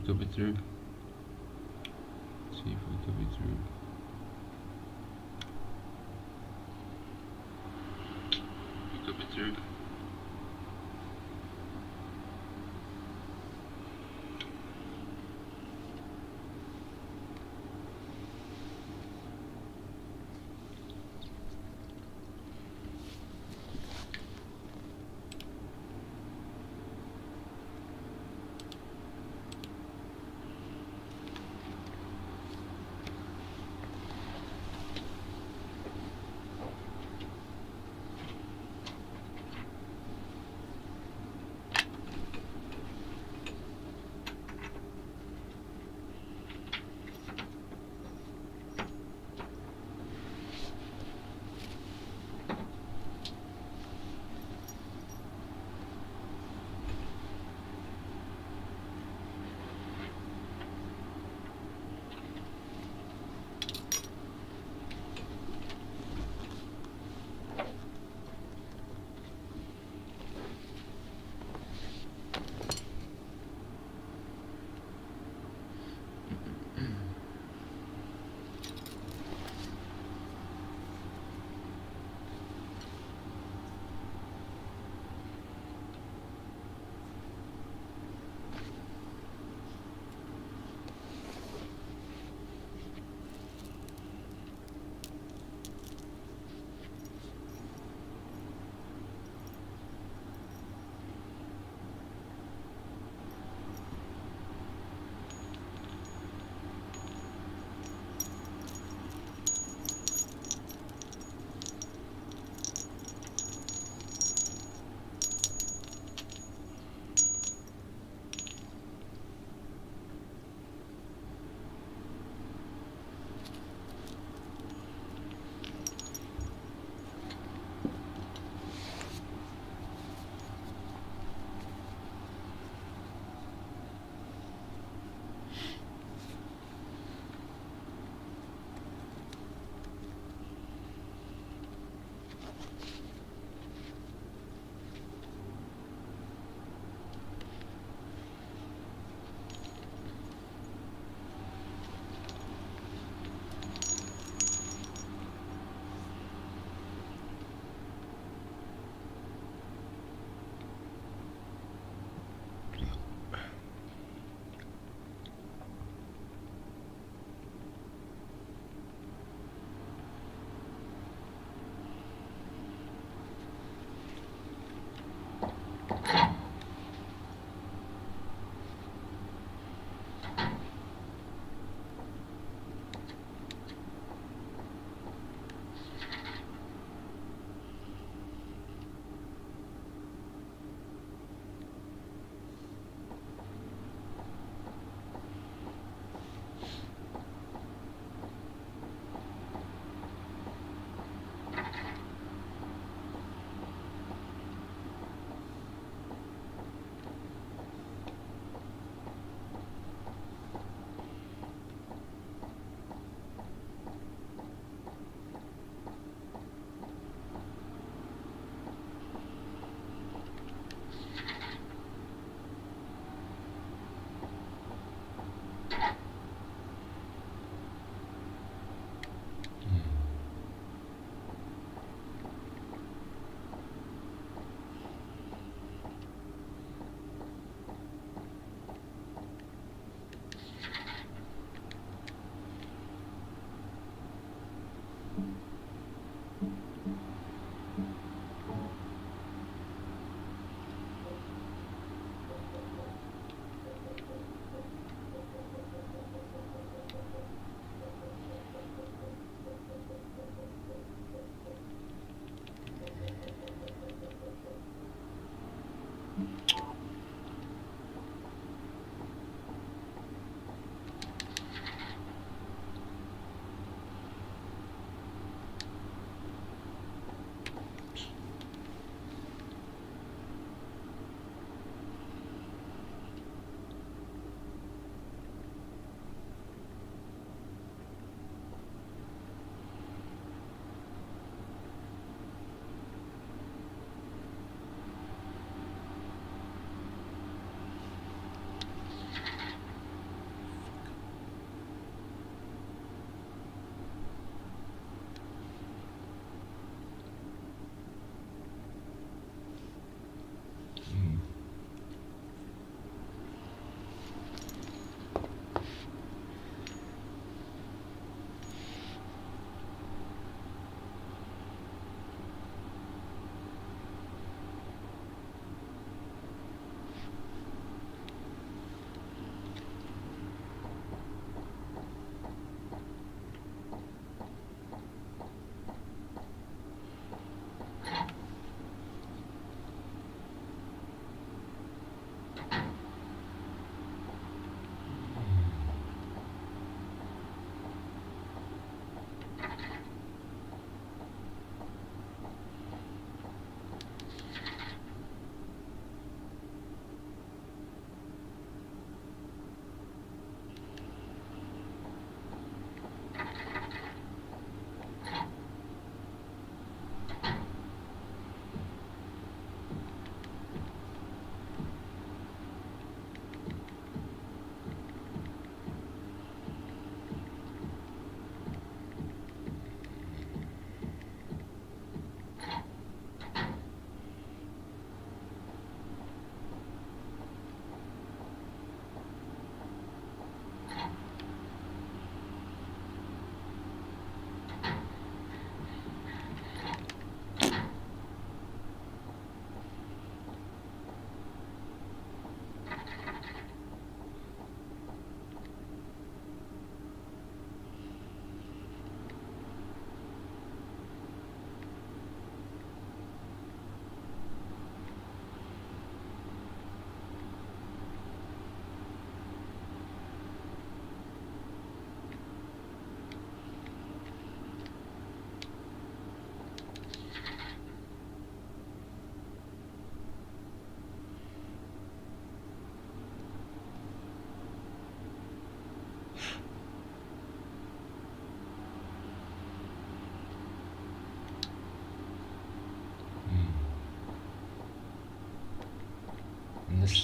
could be through. See if we could be through. We could be through.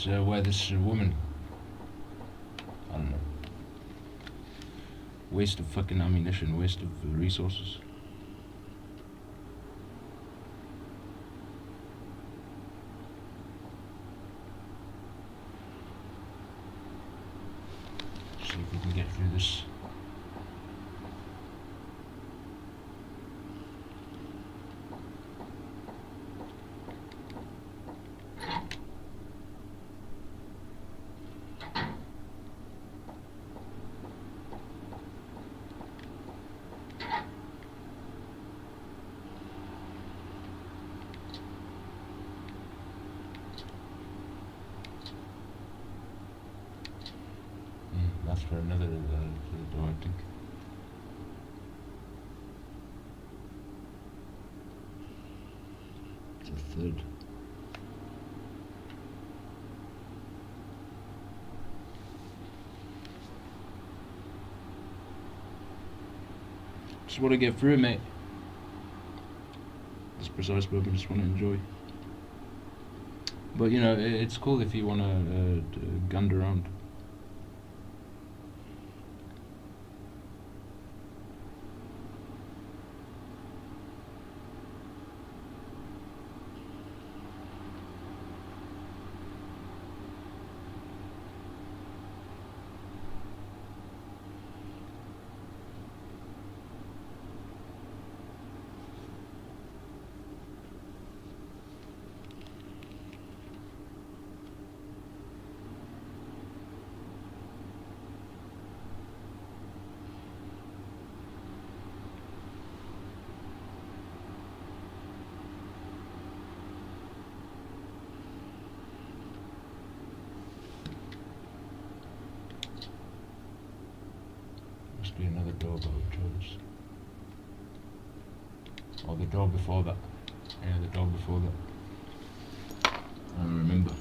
where this woman. I don't know. Waste of fucking ammunition. Waste of resources. See if we can get through this. That's for another door, I think. It's a third. Just want to get through it, mate. This precise moment, just want to enjoy. But you know, it's cool if you want to gander around. Must be another door that we chose. Or the door before that. Yeah, the door before that. I don't remember.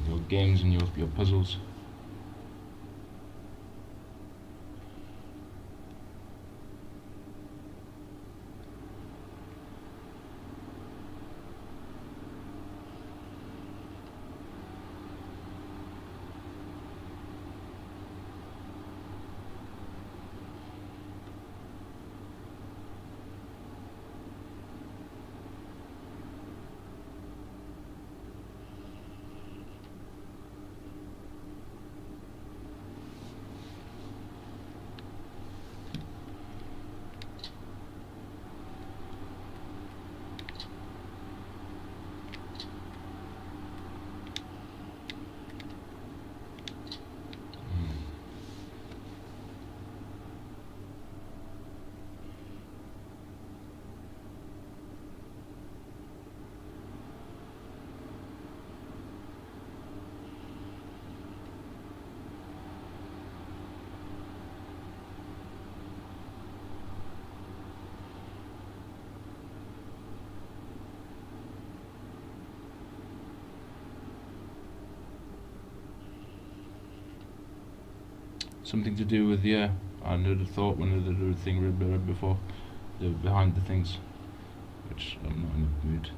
Your games and your puzzles. Something to do with, yeah, I never thought one of the thing read before, the behind the things, which I'm not in the mood.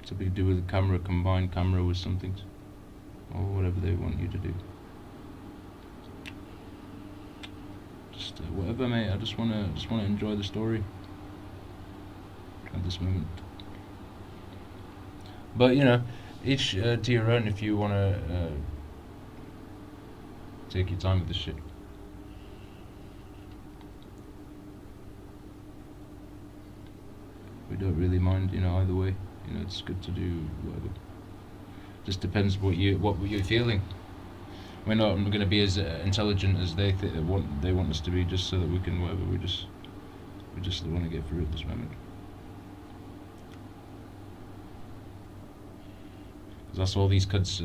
Something to do with the camera, combine camera with something, or whatever they want you to do. Just whatever, mate. I just wanna enjoy the story at this moment. But you know, each to your own. If you wanna take your time with this shit. We don't really mind, you know, either way. You know, it's good to do whatever. Just depends what you're feeling. We're not going to be as intelligent as they want us to be, just so that we can whatever. We just want to get through at this moment. That's all these cuts.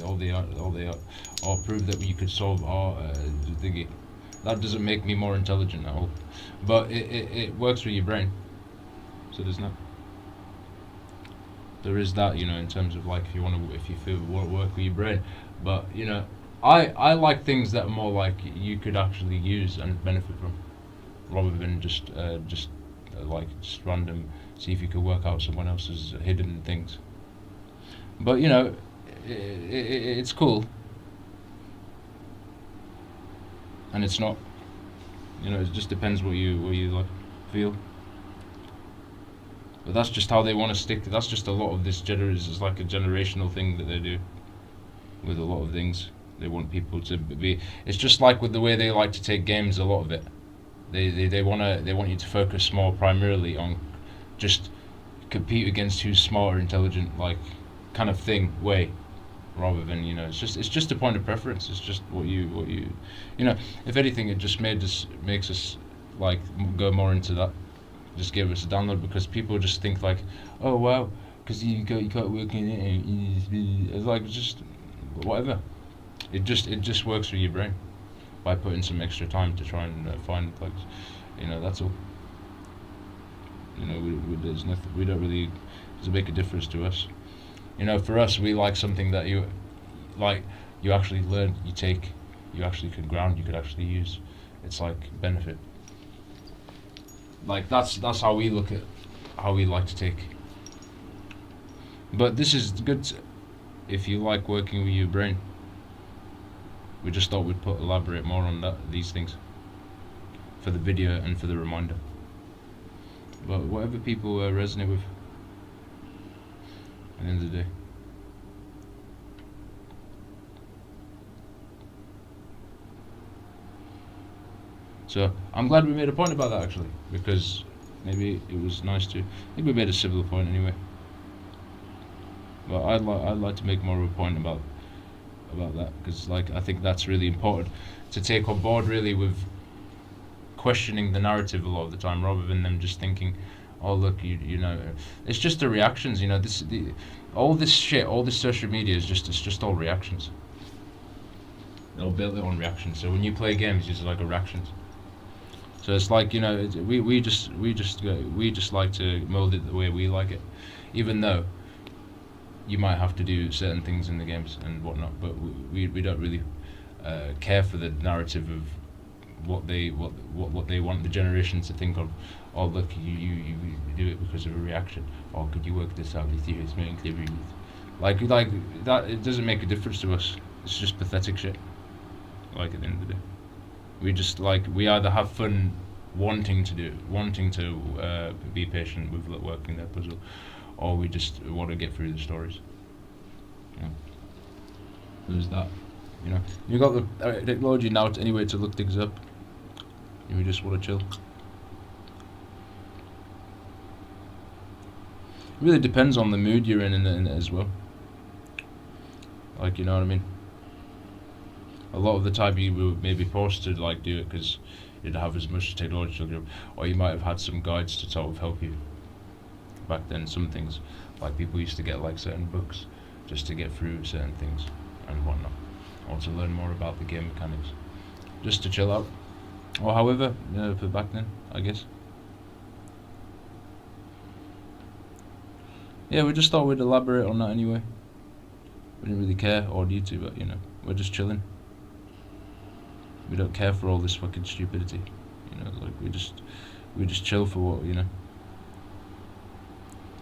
All they all prove that you could solve our thingy. That doesn't make me more intelligent at all, but it works with your brain. So there's not. There is that, you know, in terms of like if you feel work with your brain, but you know, I like things that are more like you could actually use and benefit from, rather than just like just random. See if you could work out someone else's hidden things. But you know, it's cool, and it's not. You know, it just depends what you like feel. But that's just how they want to stick. That's just a lot of this is like a generational thing that they do with a lot of things. They want people to be. It's just like with the way they like to take games. A lot of it, they want you to focus more primarily on just compete against who's smart or intelligent, like kind of thing way, rather than, you know, it's just a point of preference. It's just what you know. If anything, it just makes us like go more into that. Just give us a download, because people just think like, oh wow, because you can't work in it. It's like just whatever. It just works for your brain by putting some extra time to try and find like, you know, that's all. You know, there's nothing. We don't really. Doesn't make a difference to us. You know, for us, we like something that you like. You actually learn. You take. You actually can ground. You could actually use. It's like benefit. Like that's how we look at how we like to take. But this is good if you like working with your brain. We just thought we'd elaborate more on these things for the video and for the reminder. But whatever people resonate with at the end of the day. So I'm glad we made a point about that, actually, because maybe it was nice to. I think we made a civil point anyway. But I'd like to make more of a point about that, because like I think that's really important to take on board, really, with questioning the narrative a lot of the time, rather than them just thinking, oh look, you know, it's just the reactions. You know, all this shit, all this social media is just all reactions. They'll build their own reactions. So when you play games, it's like a reactions. So it's like, you know, we just like to mold it the way we like it, even though you might have to do certain things in the games and whatnot. But we don't really care for the narrative of what they want the generation to think of. Oh look, you do it because of a reaction. Or could you work this out with you? It's making clear. Like that, it doesn't make a difference to us. It's just pathetic shit. Like at the end of the day. We just like, we either have fun wanting to be patient with working that puzzle, or we just want to get through the stories. Yeah. There's that. You know, you got the technology now anyway to look things up. And we just want to chill. It really depends on the mood you're in it as well. Like, you know what I mean? A lot of the time you will maybe forced to like do it because you didn't have as much technology, or you might have had some guides to sort of help you. Back then, some things, like people used to get like certain books just to get through certain things and whatnot, or to learn more about the game mechanics, just to chill out, or however, you know, for back then, I guess. Yeah, we just thought we'd elaborate on that anyway. We didn't really care or need to, but you know, we're just chilling. We don't care for all this fucking stupidity, you know. Like we just chill for what, you know.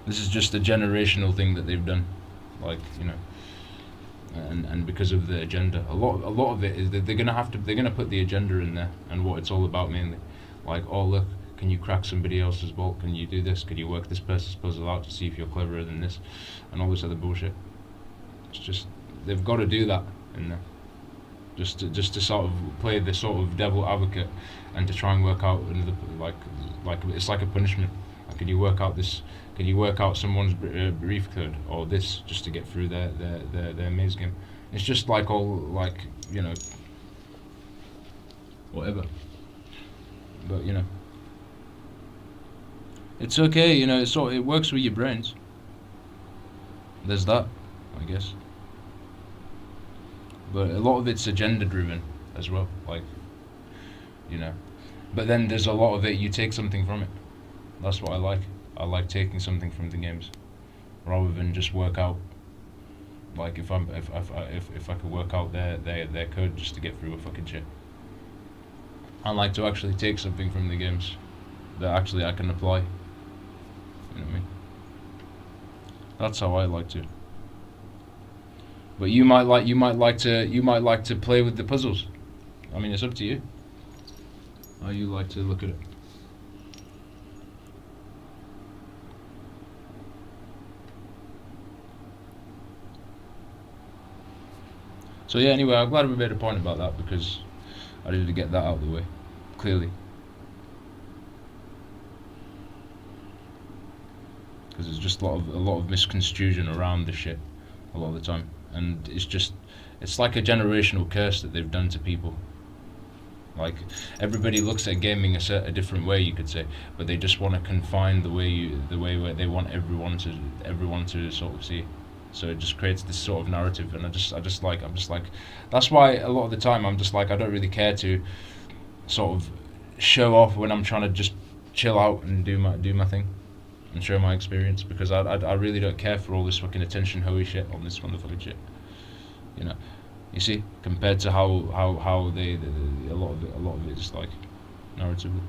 This is just a generational thing that they've done, like, you know, and because of the agenda, a lot of it is that they're gonna put the agenda in there and what it's all about mainly, like, oh look, can you crack somebody else's vault? Can you do this? Can you work this person's puzzle out to see if you're cleverer than this, and all this other bullshit. It's just they've got to do that in there. Just to sort of play the sort of devil advocate, and to try and work out another, like it's like a punishment. Like, can you work out this Can you work out someone's brief code or this just to get through their maze game? It's just like all like whatever. But it's okay. It works with your brains. There's that, I guess. But a lot of it's agenda driven as well. But then there's a lot of it you take something from it. That's what I like. I like taking something from the games, rather than just work out. Like if I could work out their code just to get through a fucking shit. I like to actually take something from the games that actually I can apply. You know what I mean? That's how I like to. But you might like to play with the puzzles. I mean, it's up to you. How you like to look at it. So yeah, anyway, I'm glad we made a point about that because I needed to get that out of the way, clearly. Because there's just a lot of misconstruction around this shit a lot of the time, and it's like a generational curse that they've done to people. Like everybody looks at gaming a different way, you could say, but they just want to confine the way where they want everyone to sort of see. So it just creates this sort of narrative, and I'm just like that's why a lot of the time I'm just like I don't really care to sort of show off when I'm trying to just chill out and do my thing and share my experience, because I really don't care for all this fucking attention hoey shit on this motherfucking shit. You see, compared to how they a lot of it is like narratively.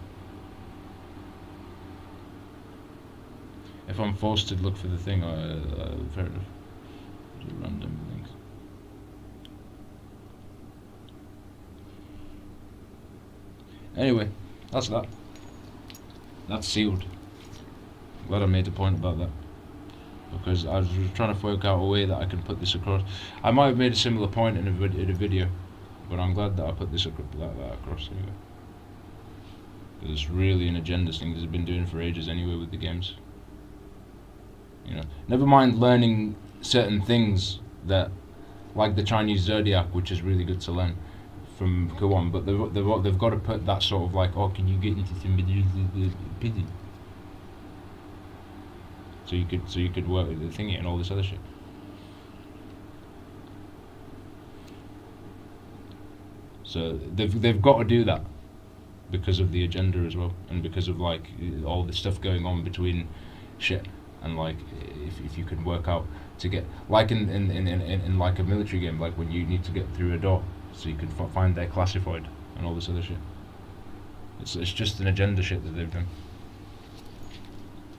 If I'm forced to look for the thing, fair enough. Do random things. Anyway, that's that. That's sealed. Glad I made a point about that, because I was trying to work out a way that I can put this across. I might have made a similar point in a video, but I'm glad that I put this across anyway. It's really an agenda thing that I've been doing for ages anyway with the games. Never mind learning certain things that, like the Chinese zodiac, which is really good to learn from go on, but they've got to put that sort of like, can you get into somebody's opinion? So you could work with the thingy and all this other shit. So they've got to do that because of the agenda as well, and because of like all the stuff going on between shit, and like if you can work out to get like in like a military game, like when you need to get through a door, so you can find they're classified and all this other shit. It's just an agenda shit that they've done.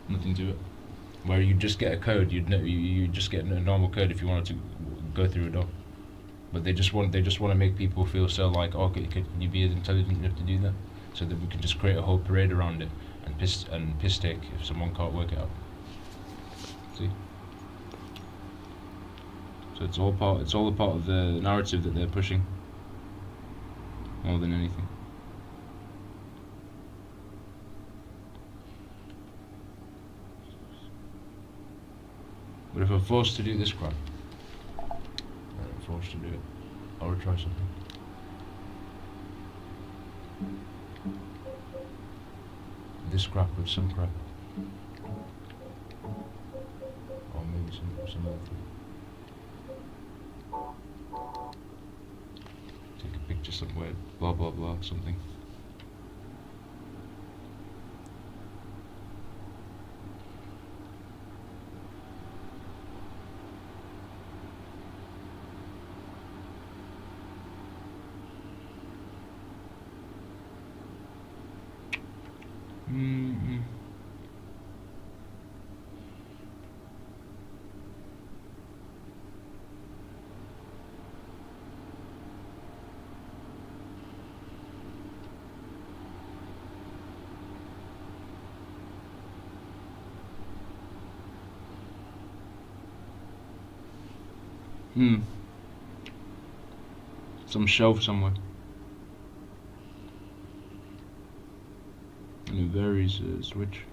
Nothing to it. Where you just get a code, you just get a normal code if you wanted to go through a door, but they just want to make people feel so like, can you be as intelligent enough to do that, so that we can just create a whole parade around it and piss take if someone can't work it out. See, so it's all a part of the narrative that they're pushing more than anything. But if I'm forced to do this crap, I'm forced to do it, I would try something. This crap with some crap. Or maybe some other thing. Take a picture somewhere, blah blah blah, something. Mm-hmm. Some shelf somewhere. And it varies, switch.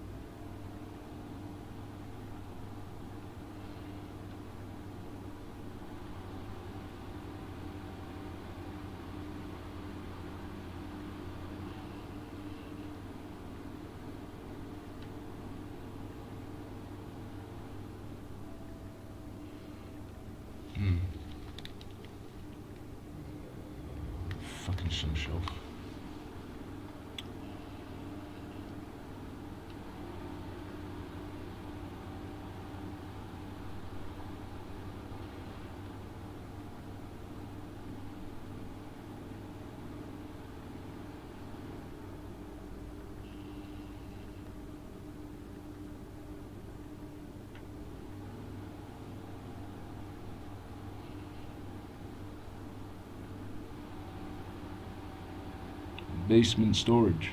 Fucking some shelf. Basement storage.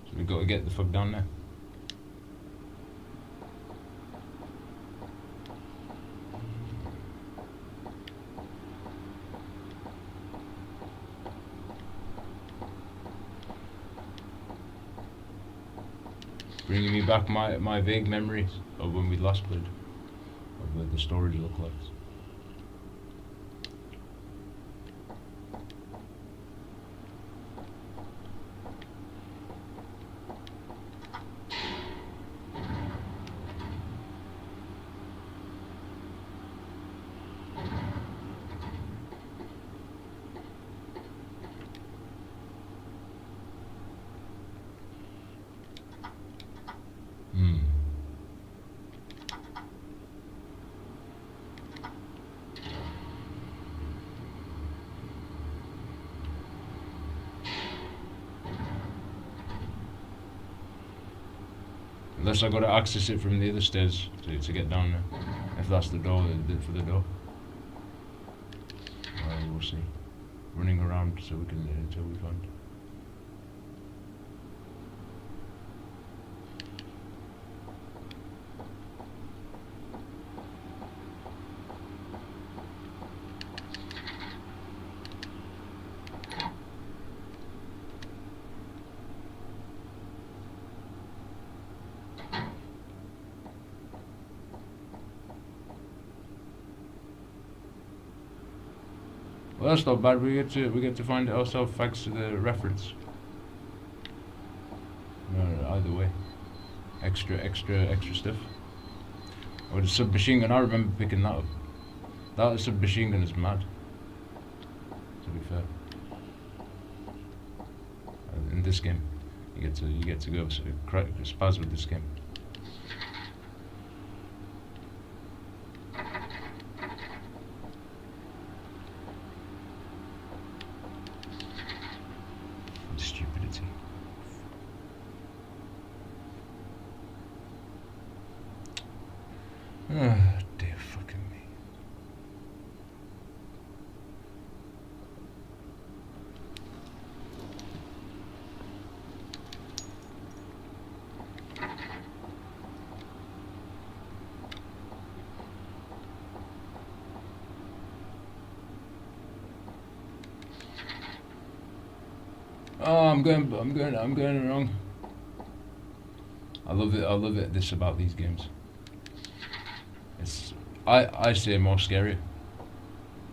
So we got to get the fuck down there. Bringing me back my vague memories of when we last played, of what the storage looked like. Unless I got to access it from the other stairs to get down there. If that's the door, for the door. We'll see. Running around so we can until we find. Well, that's not bad. We get to find it ourselves thanks to the reference. No, either way, extra stuff. Or the submachine gun. I remember picking that up. That submachine gun is mad. To be fair, in this game, you get to go spaz with this game. Stupidity. Ah, dear fucking me. Oh, I'm going wrong. I love it. This about these games. It's I say more scary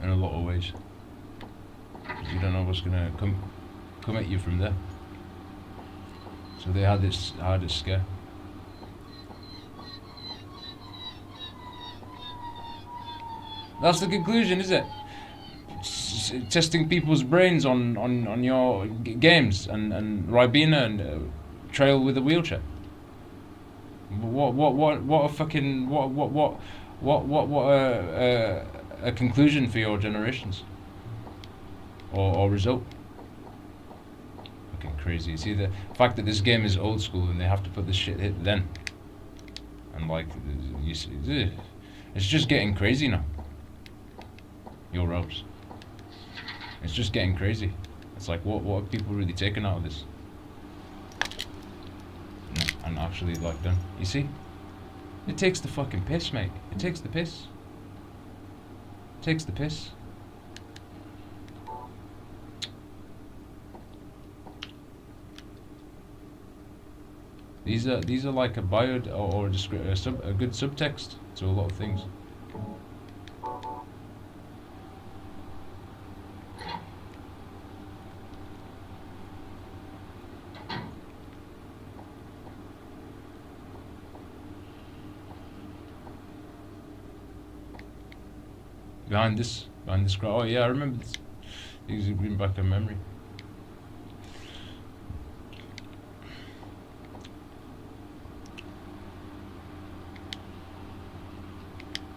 in a lot of ways. 'Cause you don't know what's gonna come at you from there. So they had this scare. That's the conclusion, is it? Testing people's brains on your games and Ribena and Trail with a wheelchair. What a fucking what a conclusion for your generations or result. Fucking crazy. You see the fact that this game is old school and they have to put this shit hit then, and like you see, it's just getting crazy now. Your robes. It's just getting crazy. It's like, what are people really taking out of this? And actually, like, done. You see? It takes the fucking piss, mate. It takes the piss. It takes the piss. These are like a bio or a good subtext to a lot of things. behind this crowd. Oh yeah, I remember this. These are bring back a memory.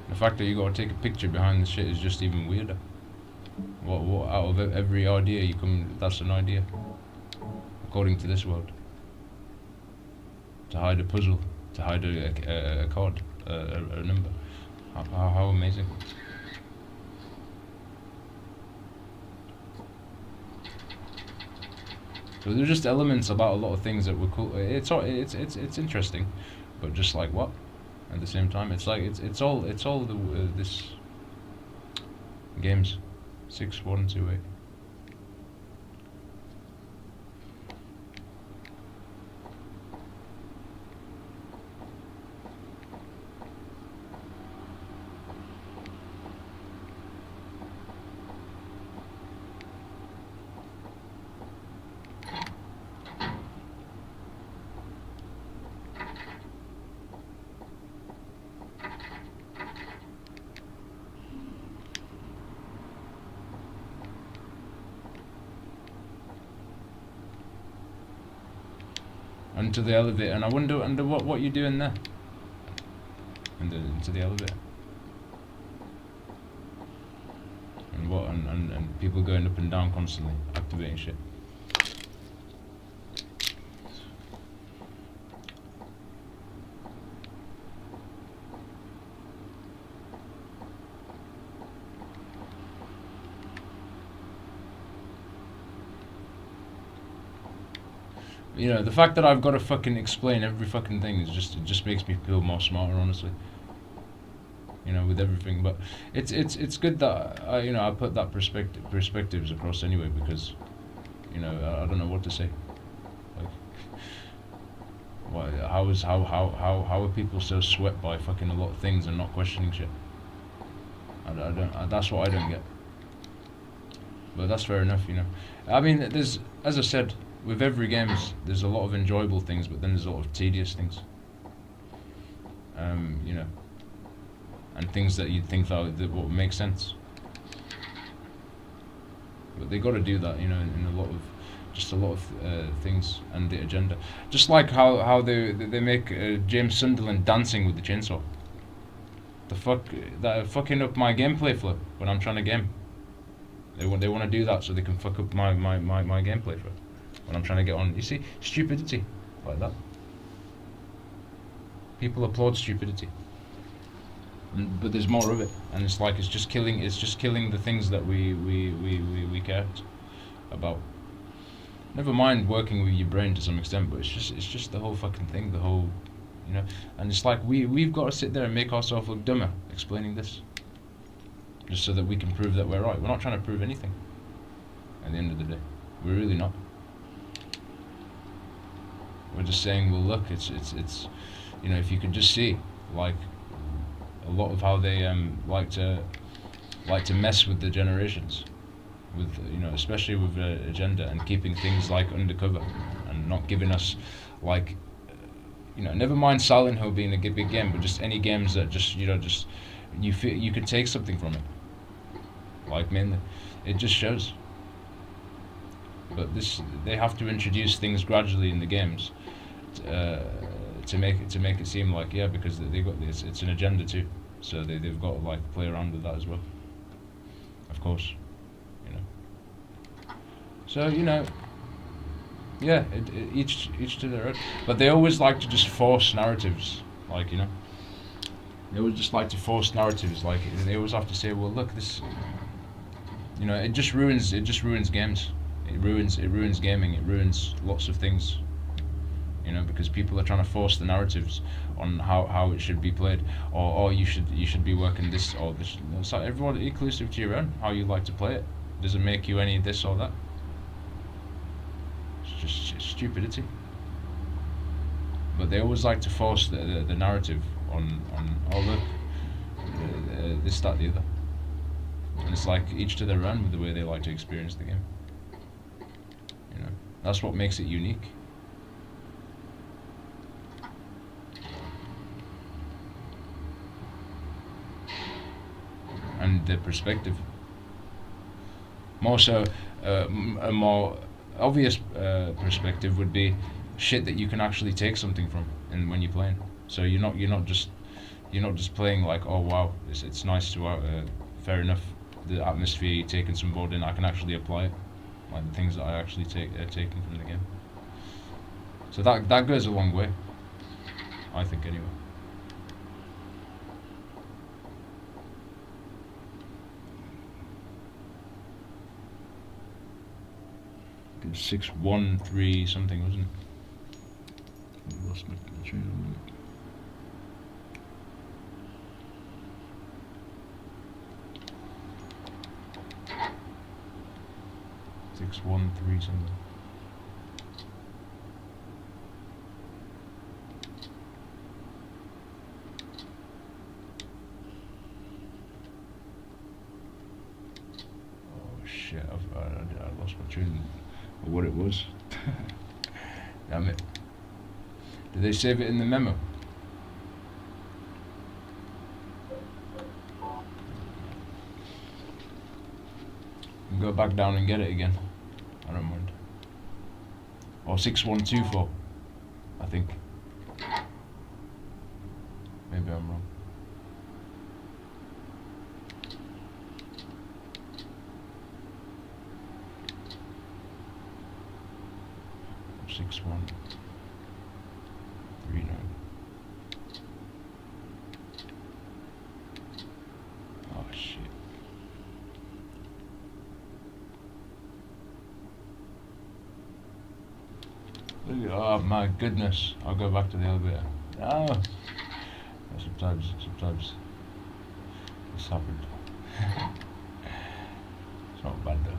The fact that you gotta take a picture behind the shit is just even weirder. What out of every idea you come, that's an idea, according to this world. To hide a puzzle, to hide a card, a number. How amazing. So there's just elements about a lot of things that were cool. It's interesting, but just like what? At the same time, it's like it's all the this games 6128. Into the elevator, and I wonder what you're doing there. Into the elevator. And what and people going up and down constantly, activating shit. You know, the fact that I've got to fucking explain every fucking thing is it just makes me feel more smarter, honestly. You know, with everything, but it's good that I put that perspectives across anyway, because I don't know what to say. Like, how are people so swept by fucking a lot of things and not questioning shit? I don't. That's what I don't get. But that's fair enough, I mean, there's, as I said, with every game, there's a lot of enjoyable things, but then there's a lot of tedious things. And things that you'd think that would make sense. But they got to do that, in a lot of things and the agenda. Just like how they make James Sunderland dancing with the chainsaw. The fuck, that fucking up my gameplay flow when I'm trying to game. They want to do that so they can fuck up my gameplay flow when I'm trying to get on. You see, stupidity like that. People applaud stupidity, but there's more of it, and it's like it's just killing the things that we care about. Never mind working with your brain to some extent, but it's just the whole fucking thing, the whole, and it's like we've got to sit there and make ourselves look dumber explaining this, just so that we can prove that we're right. We're not trying to prove anything. At the end of the day, we're really not. We're just saying, well, look, it's if you could just see, like, a lot of how they like to mess with the generations, with especially with the agenda and keeping things like undercover and not giving us, like, never mind Silent Hill being a big game, but just any games that just you feel you could take something from it, like, mainly it just shows. But they have to introduce things gradually in the games to make it seem like, yeah, because they got this, it's an agenda too, so they've got to, like, play around with that as well, of course, so yeah, each to their own, but they always like to just force narratives, like, they always just like to force narratives, like, they always have to say, well, look, this, it just ruins games. It ruins gaming. It ruins lots of things. Because people are trying to force the narratives on how it should be played, or you should be working this or this. It's like everyone inclusive to your own, how you like to play it. Doesn't make you any this or that. It's just stupidity. But they always like to force the narrative on oh, look, this, that, the other. And it's like each to their own with the way they like to experience the game. That's what makes it unique. And their perspective. More so, a more obvious perspective would be shit that you can actually take something from, and when you're playing. So you're not just playing like, oh wow, it's nice to fair enough, the atmosphere, you're taking some board in, I can actually apply it, like the things that I actually taken from the game. So that goes a long way, I think, anyway. It was 6-1-3 something, wasn't it? I lost my train of thought. 6-1-3 something. Oh shit! I lost my train. Or what it was. Damn it. Did they save it in the memo? You can go back down and get it again. I don't mind. Or 6-1-2-4, I think. Maybe I'm wrong. Or 6-1-3-9. Oh shit. Oh my goodness! I'll go back to the elevator. Oh, sometimes this happened. It's not bad though.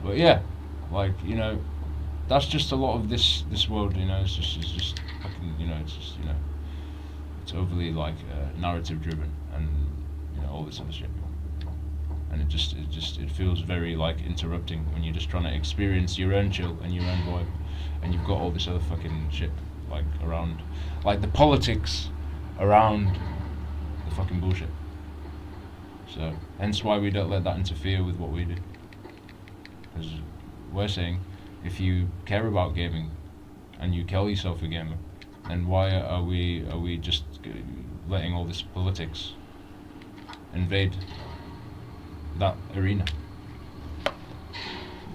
But yeah, like, you know, that's just a lot of this world. You know, it's just fucking, you know, it's just, you know, it's overly like narrative driven, and you know, all this other shit. And it feels very like interrupting when you're just trying to experience your own chill and your own vibe, and you've got all this other fucking shit like around, like the politics around the fucking bullshit. So hence why we don't let that interfere with what we do. Because we're saying, if you care about gaming and you call yourself a gamer, then why are we just letting all this politics invade that arena?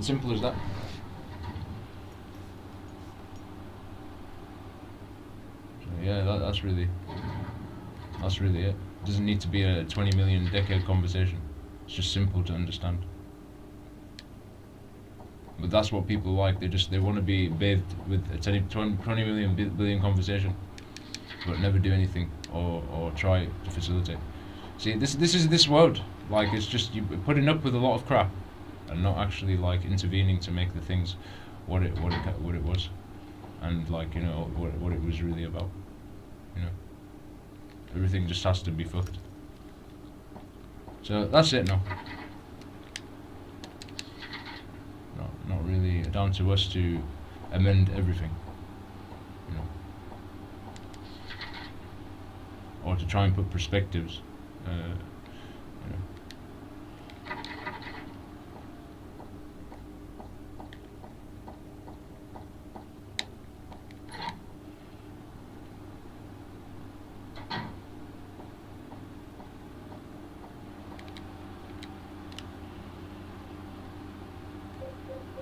As simple as that. So yeah, that's really it. It doesn't need to be a 20 million decade conversation. It's just simple to understand. But that's what people like. They want to be bathed with a 20 million billion conversation, but never do anything or try to facilitate. See, this is this world. Like, it's just you putting up with a lot of crap, and not actually like intervening to make the things what it was, and like, you know, what it was really about. You know, everything just has to be fucked. So that's it now. Not really down to us to amend everything, you know, or to try and put perspectives, you know.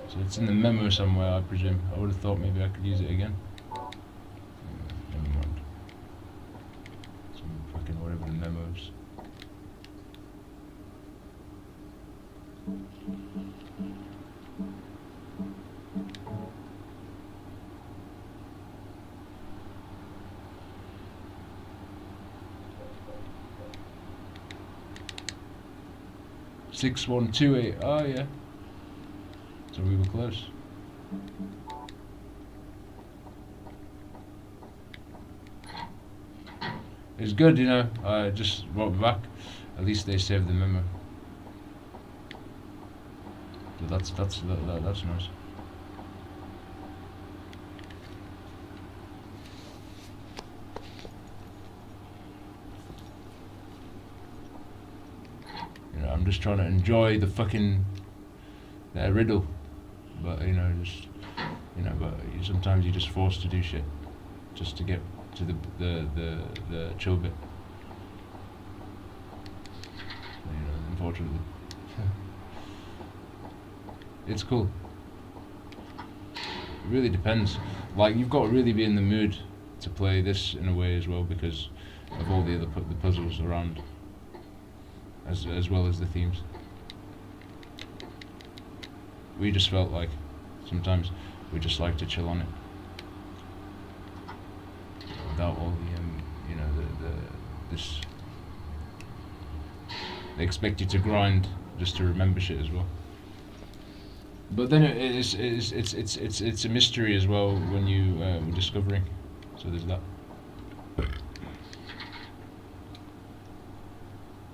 So it's in the memo somewhere, I presume. I would have thought maybe I could use it again. Never mind. Some fucking whatever the memos. Six, 1, 2, 8. Oh yeah. So we were close. it's good, you know. I just wrote back. At least they saved the memo. So that's nice. You know, I'm just trying to enjoy the fucking riddle, but you know, but sometimes you're just forced to do shit just to get to the chill bit. You know, unfortunately, it's cool. It really depends. Like, you've got to really be in the mood to play this in a way as well, because of all the other the puzzles around, as well as the themes. We just felt like sometimes we just like to chill on it without all the this. They expect you to grind just to remember shit as well. But then it's a mystery as well when you were discovering. So there's that.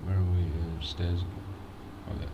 Where are we? Stairs. Oh, there.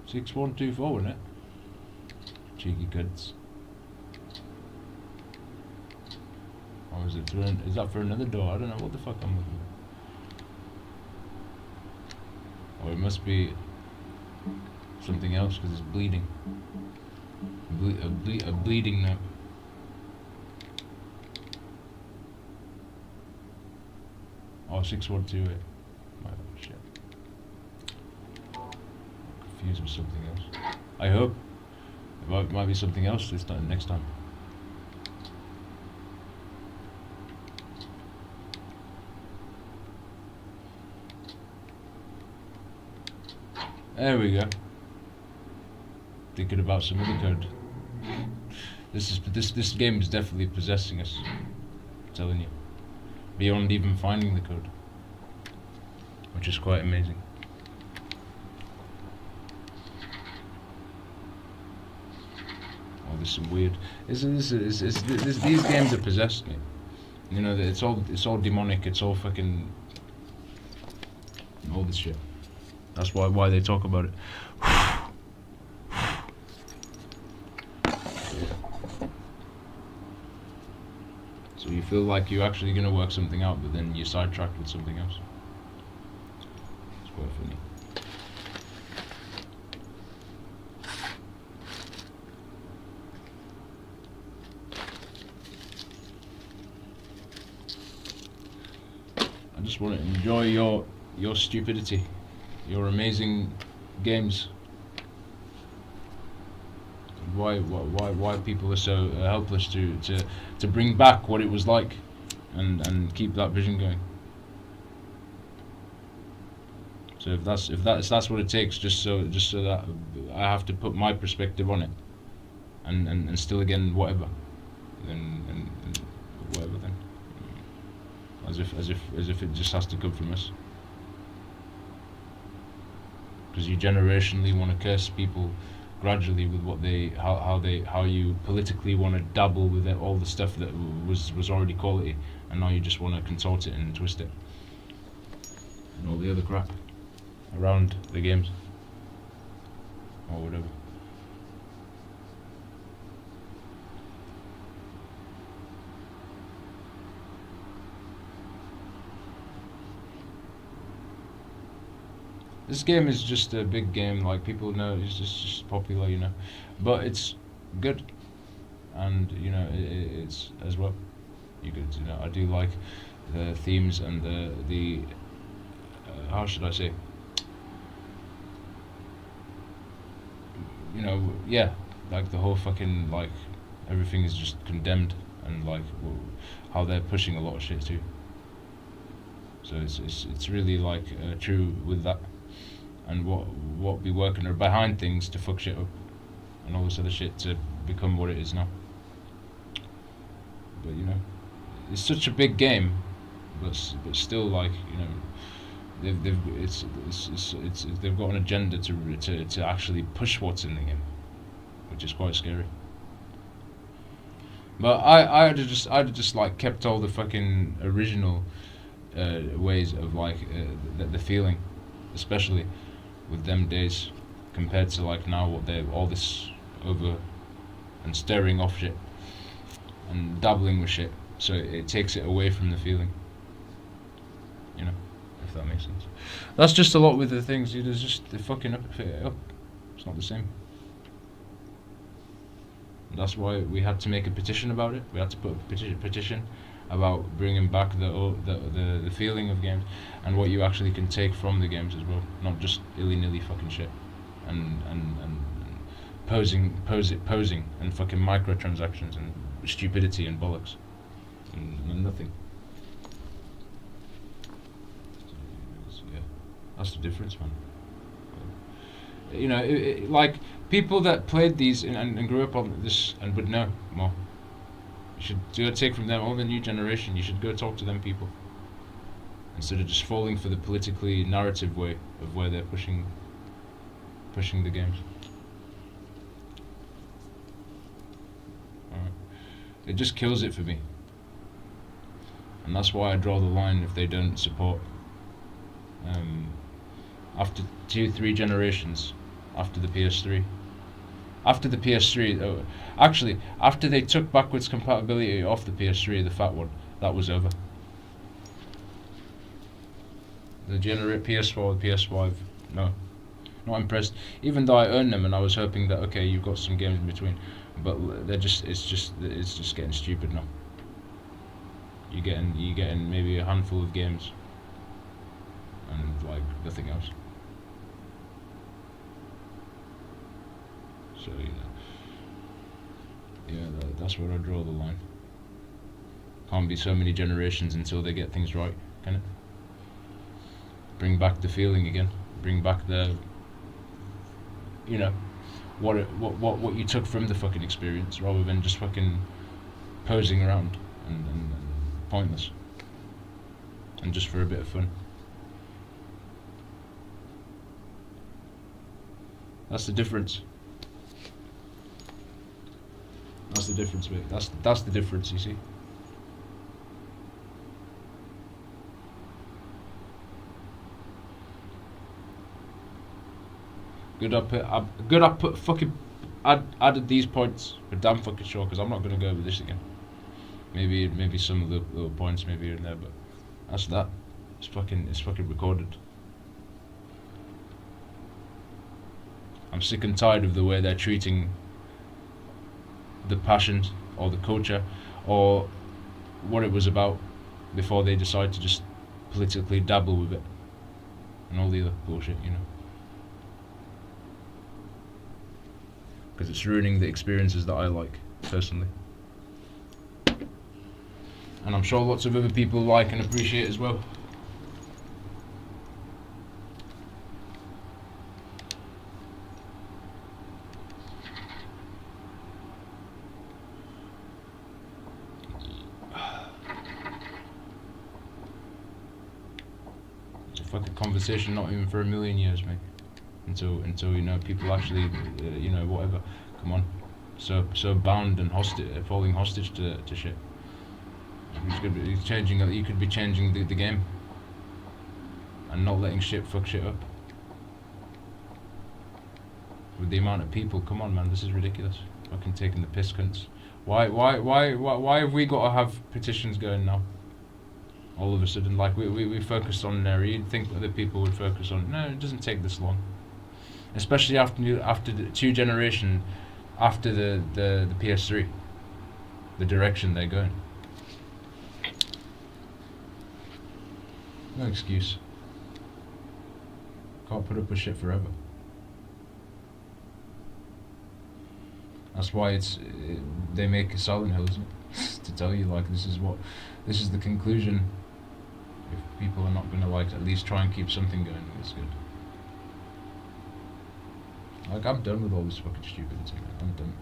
Six, 1, 2, 4, isn't it? Cheeky kids. Or is it is that for another door? I don't know what the fuck I'm looking at. Or it must be something else because it's bleeding. A bleeding note. Oh, 6, 1, 2, 8. My shit. Confused with something else. I hope. It might be something else this time, next time. There we go. Thinking about some other code. This game is definitely possessing us. I'm telling you. Beyond even finding the code. Which is quite amazing. Oh, there's some weird. These games are possessed me. You know, it's all demonic. It's all fucking all this shit. That's why they talk about it. So you feel like you're actually gonna work something out, but then you're sidetracked with something else. It's quite funny. I just want to enjoy your stupidity, your amazing games. Why people are so helpless to bring back what it was like, and keep that vision going. So if that's what it takes, just so that I have to put my perspective on it, and still again whatever, and whatever then, as if it just has to come from us. Because you generationally want to curse people gradually with what how you politically want to dabble with it, all the stuff that was already quality, and now you just want to contort it and twist it and all the other crap around the games or whatever. This game is just a big game, like people know it's just popular, you know, but it's good, and you know it's as well. You know, I do like the themes and the how should I say? You know, yeah, like the whole fucking like everything is just condemned, and like how they're pushing a lot of shit too. So it's really like true with that, and what be working are behind things to fuck shit up, and all this other shit to become what it is now. But you know, it's such a big game, but still, like, you know, they've got an agenda to actually push what's in the game, which is quite scary. But I'd have just like kept all the fucking original ways of like the feeling, especially with them days, compared to like now what they're all this over and stirring off shit and dabbling with shit, so it takes it away from the feeling, you know, if that makes sense. That's just a lot with the things, dude. It's just they're fucking it up. It's not the same. That's why we had to make a petition about it. We had to put a petition about bringing back the feeling of games and what you actually can take from the games as well, not just illy-nilly fucking shit and posing and fucking microtransactions and stupidity and bollocks and nothing. So, yeah, that's the difference, man. You know, like people that played these and grew up on this and would know more. You should go take from them, all the new generation. You should go talk to them people instead of just falling for the politically narrative way of where they're pushing the games. Alright. It just kills it for me, and that's why I draw the line if they don't support. After 2-3 generations, after the PS3. After the PS3, actually, after they took backwards compatibility off the PS3, the fat one, that was over. The PS4, PS5, no, not impressed. Even though I own them, and I was hoping that okay, you've got some games in between, but it's just getting stupid now. You're getting maybe a handful of games, and like nothing else. So that's where I draw the line. Can't be so many generations until they get things right, can it? Bring back the feeling again. Bring back the, you know, what you took from the fucking experience, rather than just fucking posing around and pointless, and just for a bit of fun. That's the difference. That's the difference, mate. That's the difference, you see. I put fucking added these points for damn fucking sure, because I'm not gonna go over this again. Maybe some of the little points maybe here and there, but that's that. It's fucking recorded. I'm sick and tired of the way they're treating the passion or the culture or what it was about before they decide to just politically dabble with it and all the other bullshit, you know. Because it's ruining the experiences that I like, personally. And I'm sure lots of other people like and appreciate as well. Fucking conversation, not even for a million years, mate. Until you know people actually, you know, whatever. Come on, so bound and falling hostage to shit. You could be changing the game, and not letting shit fuck shit up. With the amount of people, come on, man, this is ridiculous. Fucking taking the piss, cunts. Why have we got to have petitions going now? All of a sudden, like we focused on an area. You'd think other people would focus on. No, it doesn't take this long, especially after the 2 generations after the PS3. The direction they're going. No excuse. Can't put up with shit forever. That's why they make Silent Hill, isn't it? To tell you like this is the conclusion. If people are not gonna like at least try and keep something going, it's good. Like I'm done with all this fucking stupidity, man. I'm done.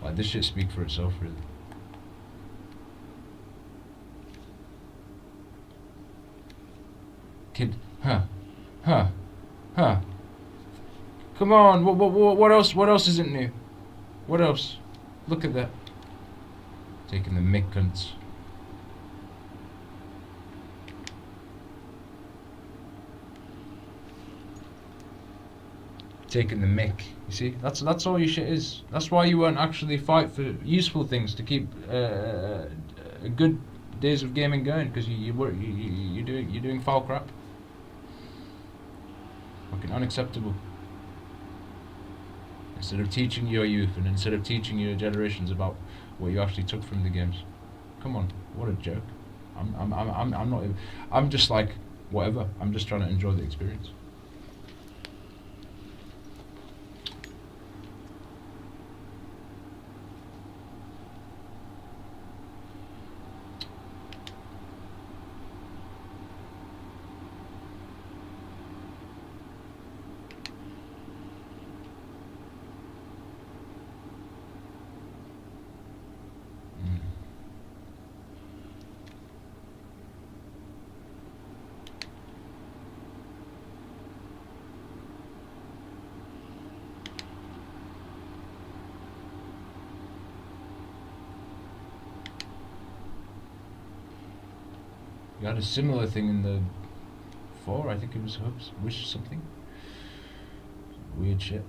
Like this shit speak for itself, really. Kid, huh? Come on, what else? What else isn't new? What else? Look at that. Taking the mick, cunts. Taking the mick. You see, that's all your shit is. That's why you won't actually fight for useful things to keep good days of gaming going, because you're doing foul crap. Fucking unacceptable. Instead of teaching your youth and instead of teaching your generations about what you actually took from the games. Come on, what a joke. I'm not even, I'm just like whatever. I'm just trying to enjoy the experience. You had a similar thing in the 4, I think it was Hopes, Wish something. Weird shit.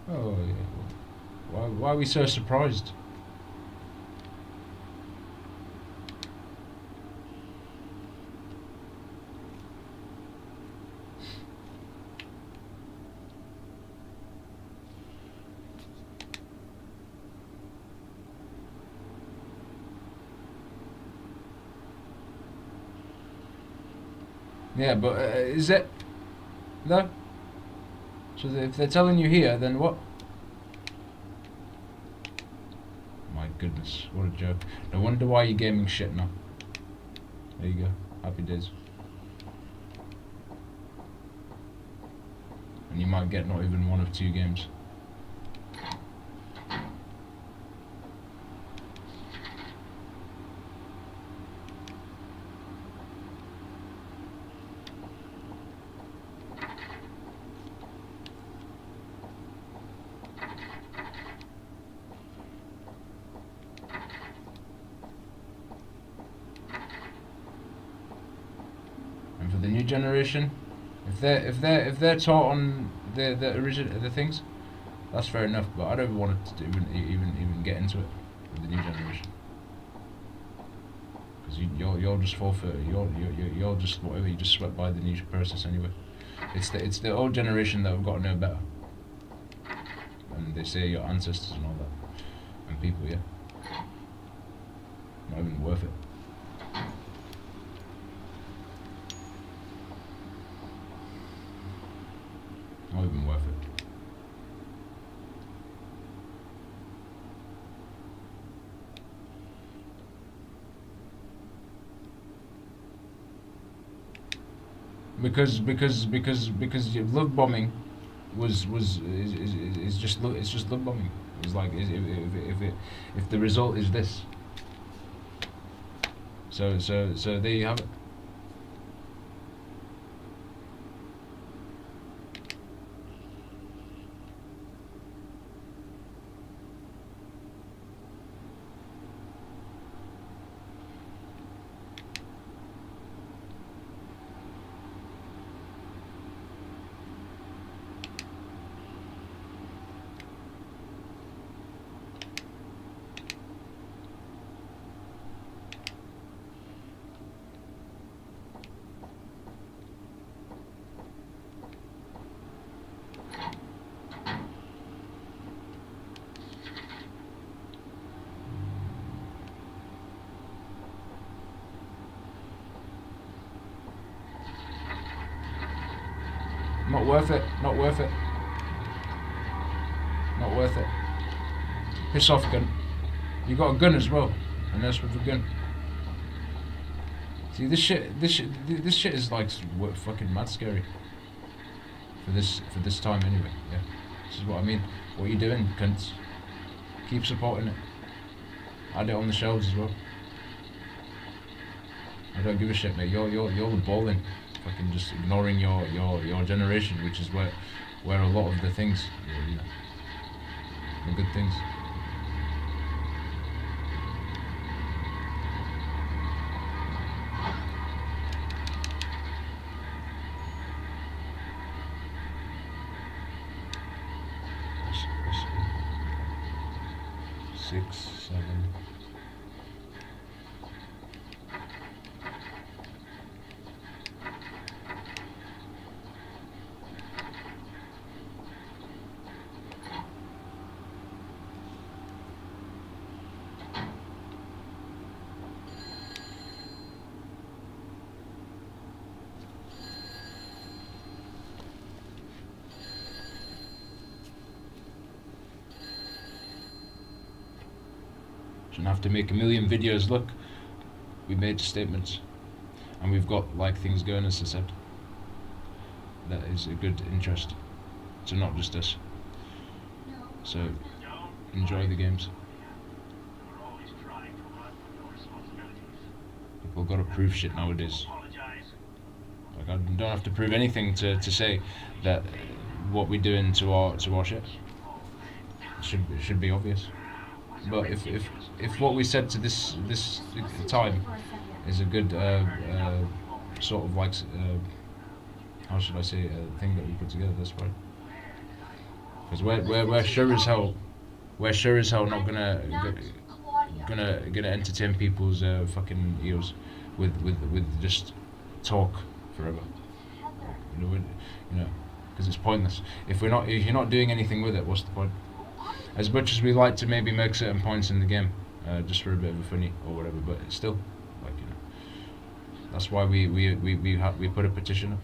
Oh, yeah. Why are we so surprised? Yeah, but is it? No? So if they're telling you here, then what? My goodness, what a joke. No wonder why you're gaming shit now. There you go. Happy days. And you might get not even one of 2 games. And for the new generation, if they're taught on the original the things, that's fair enough. But I don't want to even get into it with the new generation, because you'll just fall for you'll just whatever, you just swept by the new process anyway. It's the old generation that have got to know better, and they say your ancestors and all that, and people, yeah, not even worth it. Not even worth it. Because love bombing is just love bombing. It's like if the result is this. So there you have it. Not worth it. Not worth it. Not worth it. Piss off, gun. You got a gun as well, and that's with a gun. See, this shit is like fucking mad scary. For this time anyway. Yeah, this is what I mean. What are you doing, cunts? Keep supporting it. Add it on the shelves as well. I don't give a shit, mate. You're the balling, fucking just ignoring your generation, which is where a lot of the things, you know, the good things. Six, 7. Shouldn't have to make a million videos. Look, we made statements, and we've got like things going, as I said. That is a good interest to not just us. So enjoy the games. People got to prove shit nowadays. Like I don't have to prove anything to say that what we're doing to our shit should be obvious. But if what we said to this time is a good sort of like how should I say thing that we put together, that's fine. Because we're sure as hell not gonna entertain people's fucking ears with just talk forever. You know, because it's pointless. If you're not doing anything with it, what's the point? As much as we like to maybe make certain points in the game, just for a bit of a funny or whatever, but it's still, like, you know, that's why we put a petition up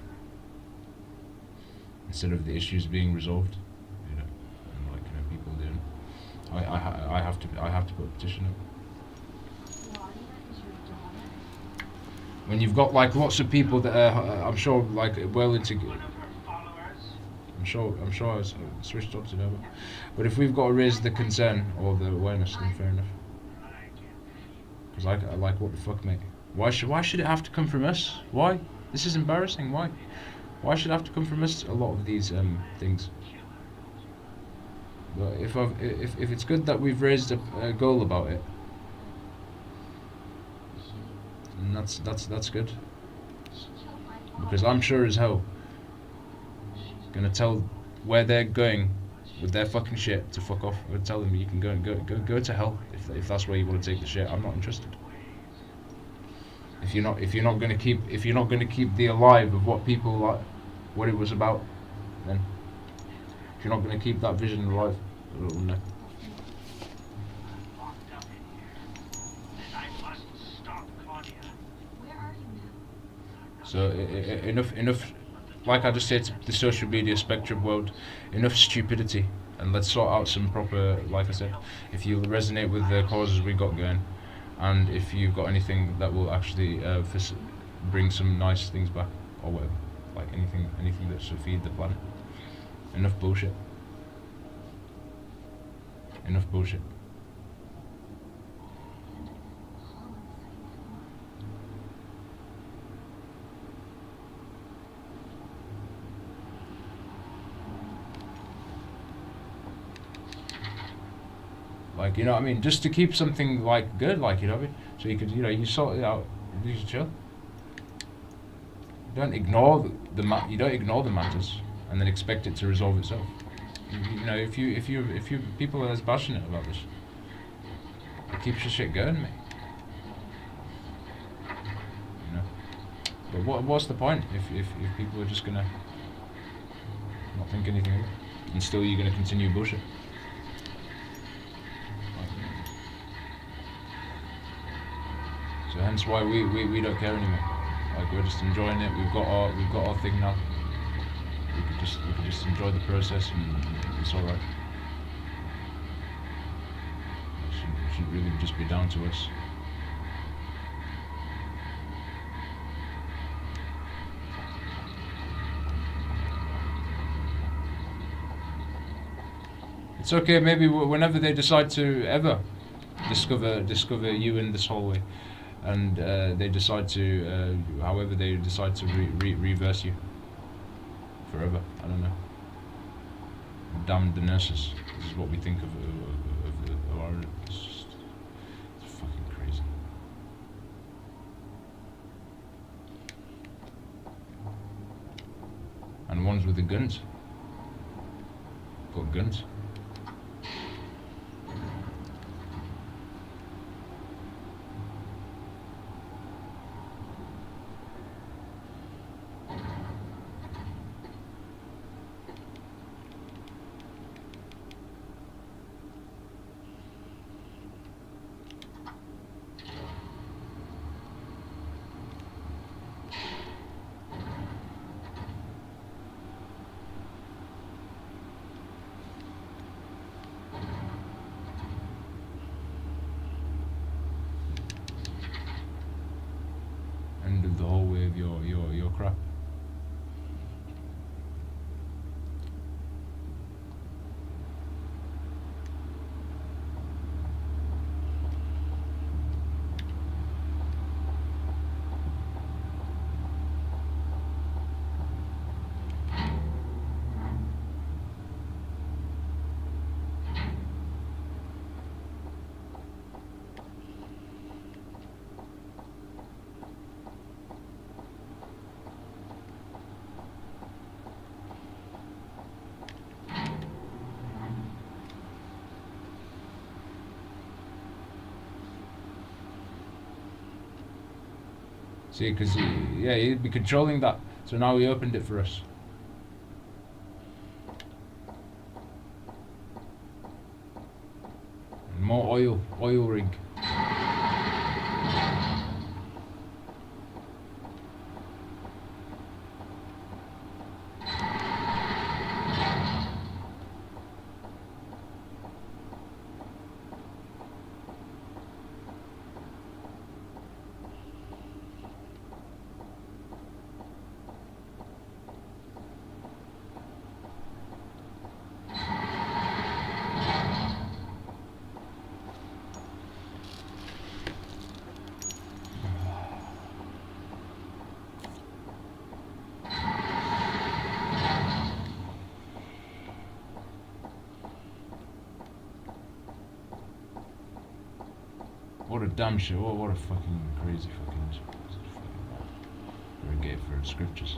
instead of the issues being resolved, you know, and like, you know, people doing. I have to put a petition up. When you've got like lots of people that are, I'm sure, like well into. I'm sure I was switched on to know, but if we've got to raise the concern or the awareness, then fair enough. Because I like, what the fuck, mate? Why should it have to come from us? Why? This is embarrassing. Why should it have to come from us? A lot of these things. But if it's good that we've raised a goal about it, then that's good. Because I'm sure as hell gonna tell where they're going with their fucking shit to fuck off. I'm gonna tell them you can go to hell if that's where you want to take the shit. I'm not interested. If you're not gonna keep the alive of what people like, what it was about, then if you're not gonna keep that vision alive, I don't know. So enough. Like I just said, to the social media spectrum world, enough stupidity, and let's sort out some proper, like I said, if you resonate with the causes we got going, and if you've got anything that will actually bring some nice things back, or whatever, like anything that should feed the planet. Enough bullshit. Enough bullshit. Like, you know what I mean? Just to keep something like good, like, you know what I mean? So you could, you know, you sort it out, you just chill. You don't ignore the matters and then expect it to resolve itself. You know, if you people are as passionate about this, it keeps your shit going, mate. You know. But what's the point if people are just gonna not think anything of it, and still you're gonna continue bullshit? So hence why we don't care anymore. Like, we're just enjoying it. We've got our thing now. we could just enjoy the process, and it's all right. It should really just be down to us. It's okay. Maybe whenever they decide to ever discover you in this hallway, and they decide to, however they decide to reverse you forever. I don't know. Damn the nurses. This is what we think of our. It's fucking crazy. And ones with the guns. Got guns. End of the hallway of your crap. See, because he'd be controlling that. So now he opened it for us. And more oil rig. What a damn shit. What a fucking crazy fucking very gay for scriptures.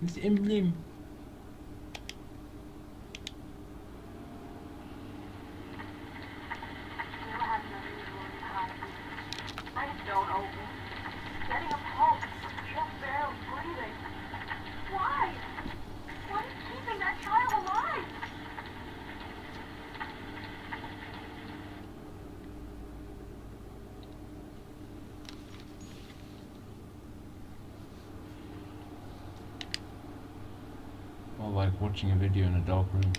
This emblem. watching a video in a dark room.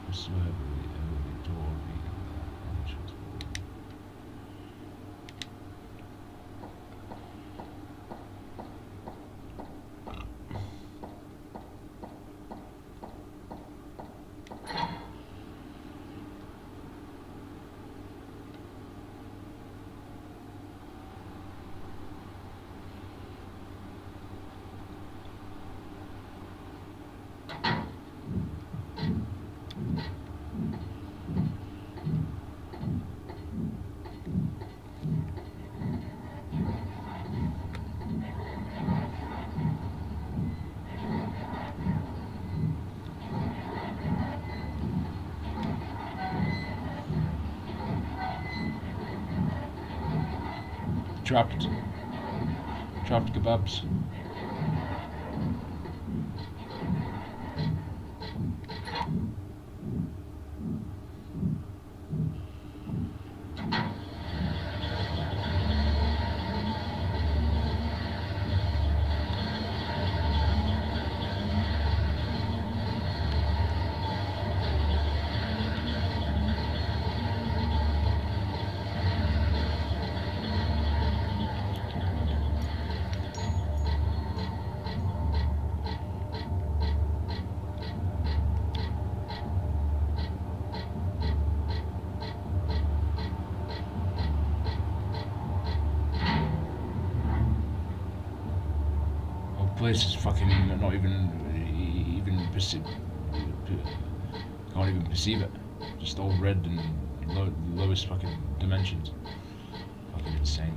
I swear the door being there. Trapped kebabs. Place is fucking not even can't even perceive it. Just all red and lowest fucking dimensions. Fucking insane.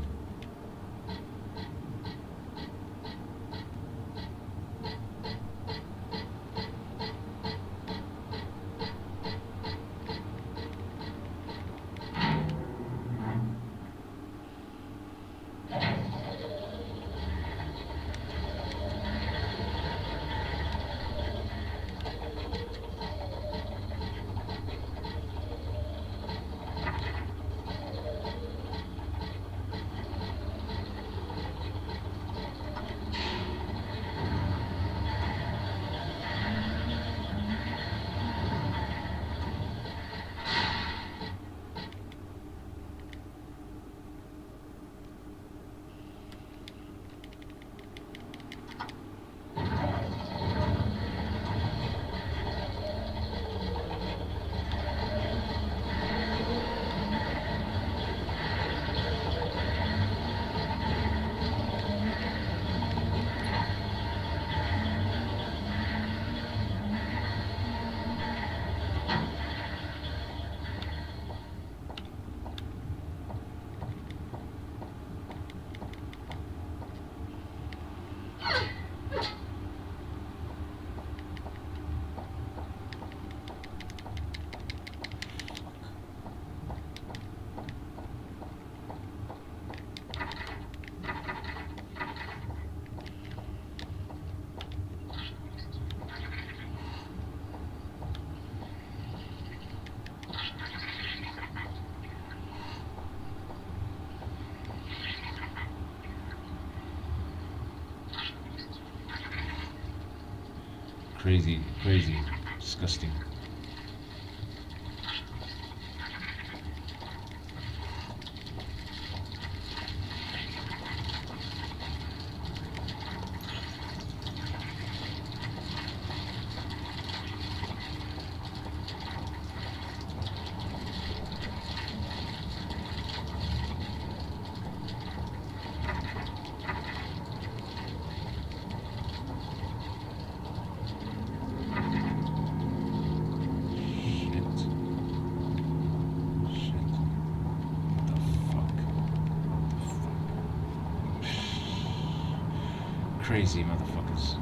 Crazy, disgusting. Crazy motherfuckers.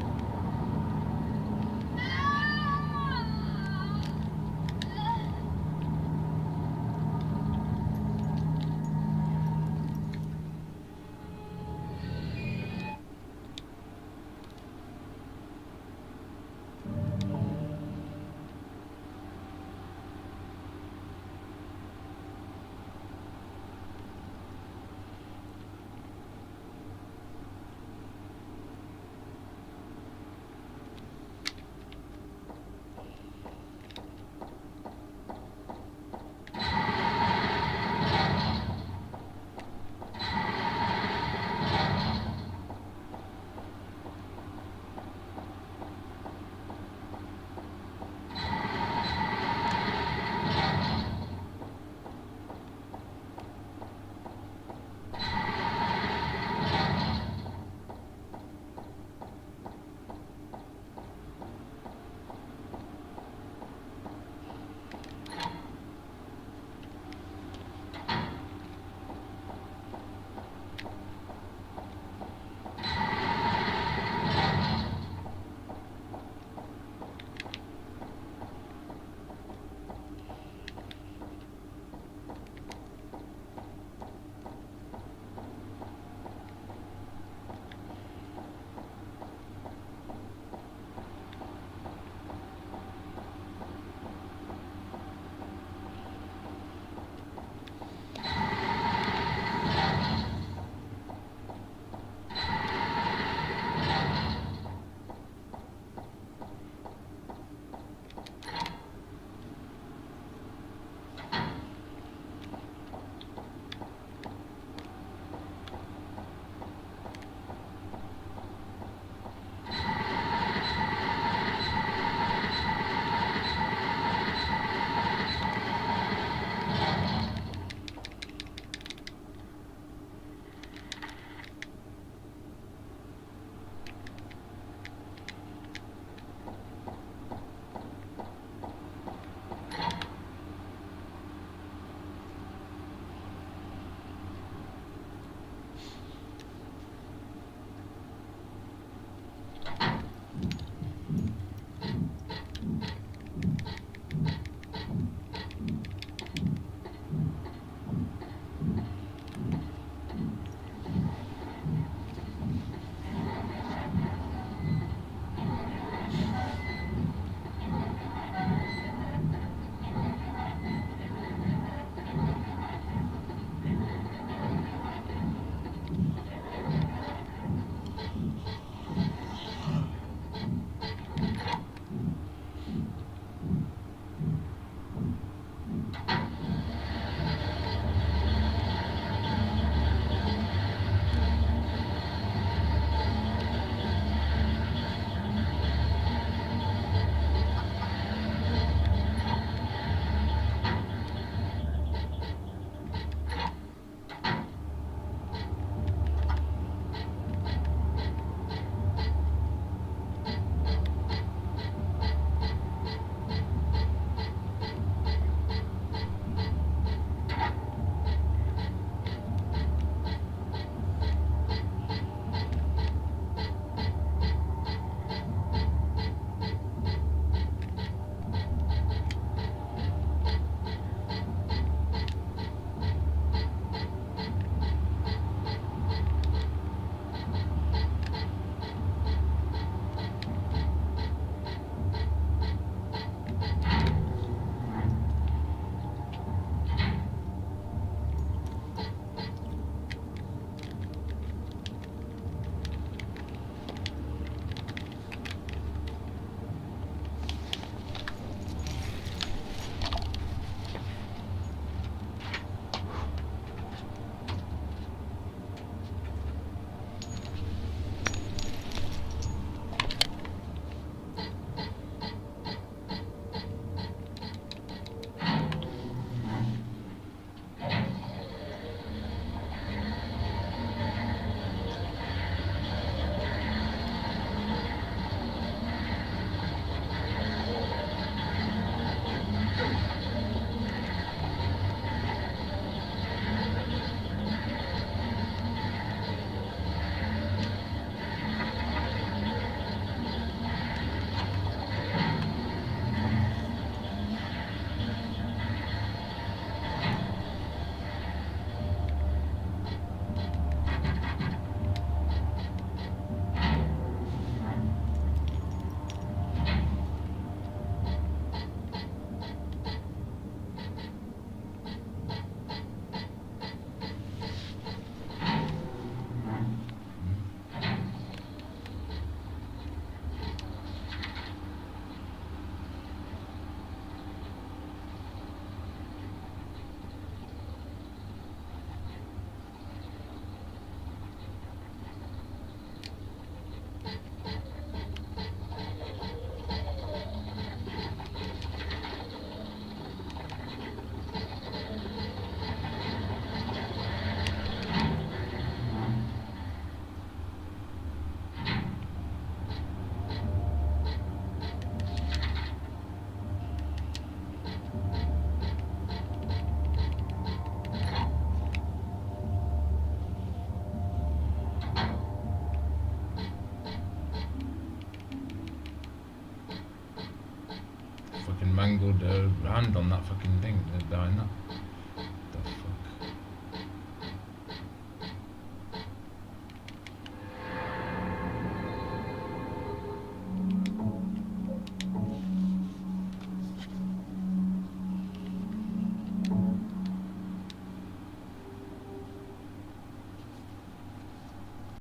mangled hand on that fucking thing behind that.